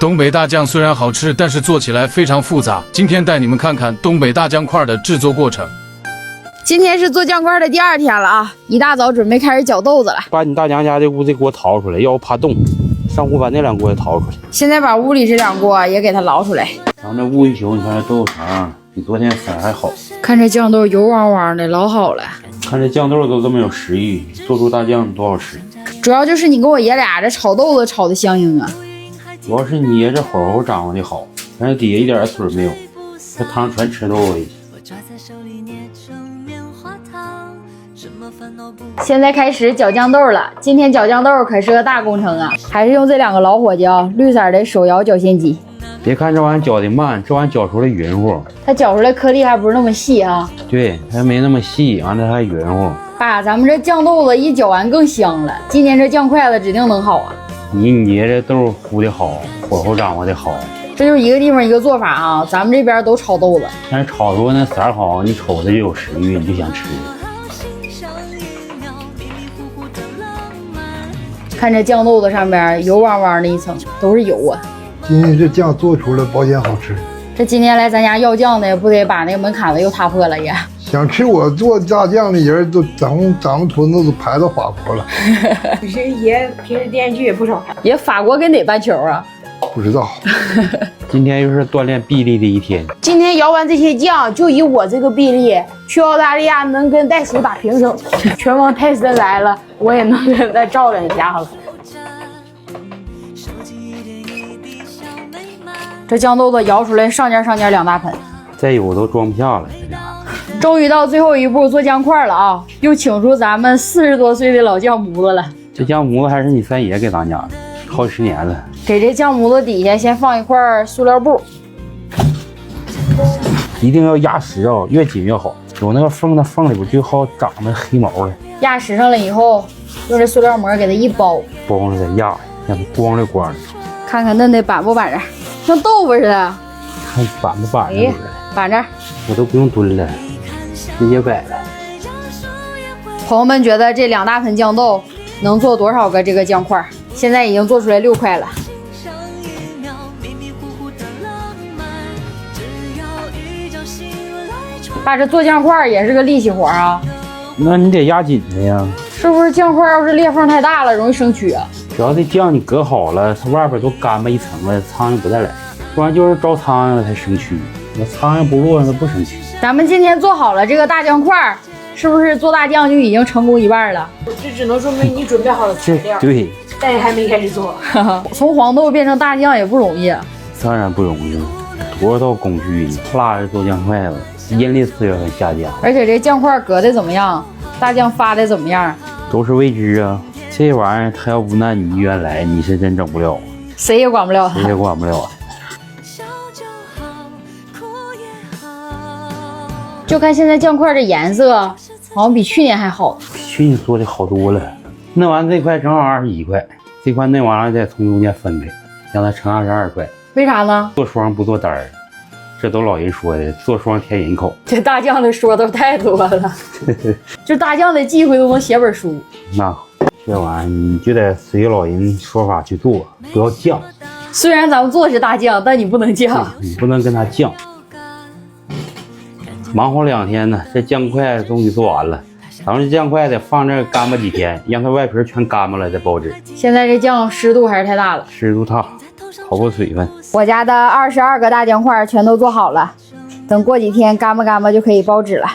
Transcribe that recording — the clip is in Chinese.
东北大酱虽然好吃，但是做起来非常复杂。今天带你们看看东北大酱块的制作过程。今天是做酱块的第2天了啊！一大早准备开始搅豆子了。把你大娘家这屋这锅掏出来，要不怕冻。上屋把那2锅也掏出来。现在把屋里这2锅也给它捞出来。然后这焐一宿，你看这豆腐肠比昨天色还好。看这酱豆油汪汪的，老好了。看这酱豆都这么有食欲，做出大酱多好吃。主要就是你跟我爷俩这炒豆子炒的相应啊。主要是你爷这火候掌握的好，但是底下一点水没有，这汤全吃豆腐里。现在开始搅酱豆了。今天搅酱豆可是个大工程啊，还是用这2个老伙计啊，绿色的手摇搅馅机。别看这玩意搅的慢，这玩意搅出来匀乎。它搅出来颗粒还不是那么细啊。对，它没那么细，完了还匀乎。爸，咱们这酱豆子一搅完更香了，今天这酱筷子指定能好啊。你爷这豆烀的好，火候掌握的好。这就是一个地方一个做法啊，咱们这边都炒豆子，但是炒出那色好，你瞅着就有食欲，你就想吃。看这酱豆子上边油汪汪的一层，都是油啊。今天这酱做出来保险好吃。这今天来咱家要酱的，不得把那个门槛子又踏破了也。想吃我做大酱的人都咱们屯子都排到法国了。你这爷平时电视剧也不少看。爷法国跟哪半球啊？不知道。今天又是锻炼臂力的一天。今天摇完这些酱，就以我这个臂力，去澳大利亚能跟袋鼠打平手。拳王泰森来了，我也能跟他照两下子。这酱豆子摇出来，上家2大盆，再有都装不下了。终于到最后一步做酱块了啊！又请出咱们40多岁的老酱模子了。这酱模子还是你3爷给咱家的，好10年了。给这酱模子底下先放一块塑料布，一定要压实啊，越紧越好。有那个缝，那缝里边就好长那黑毛了。压实上了以后，用这塑料膜给它一包，包着再压，让它光溜光的。看看嫩的板不板着，像豆腐似的。看板不板着？板着。我都不用蹲了，直接摆了。朋友们觉得这2大盆酱豆能做多少个这个酱块？现在已经做出来6块了。爸，这做酱块也是个力气活啊。那你得压紧的呀。是不是酱块要是裂缝太大了，容易生蛆啊？只要这酱你隔好了，它外边都干巴一层了，苍蝇不再来。不然就是招苍蝇了才生蛆。那苍蝇不落它不生蛆。咱们今天做好了这个大酱块，是不是做大酱就已经成功1半了？这只能说明你准备好了材料。对，但也还没开始做。从黄豆变成大酱也不容易啊。当然不容易了，多少道工序，拉着做酱筷子。阴历4月份下酱，而且这酱块隔的怎么样？大酱发的怎么样？都是未知啊。这玩意儿他要不按你意愿来，你是真整不了，谁也管不了他，谁也管不了。就看现在酱块的颜色，好像比去年还好。去年做的好多了。嫩完这块正好21块，这块嫩完了再从中间分开，让它成22块。为啥呢？做双不做单儿。这都老人说的，做双添人口。这大酱的说都太多了，这大酱的忌讳都能写本书。那这玩意儿你就得随老人说法去做，不要犟。虽然咱们做的是大酱，但你不能犟，你不能跟他犟。忙活2天呢，这酱块终于做完了。咱们这酱块得放这干巴几天，让它外皮全干巴了再包汁。现在这酱湿度还是太大了，湿度大，逃不水分。我家的22个大酱块全都做好了，等过几天干巴就可以包汁了。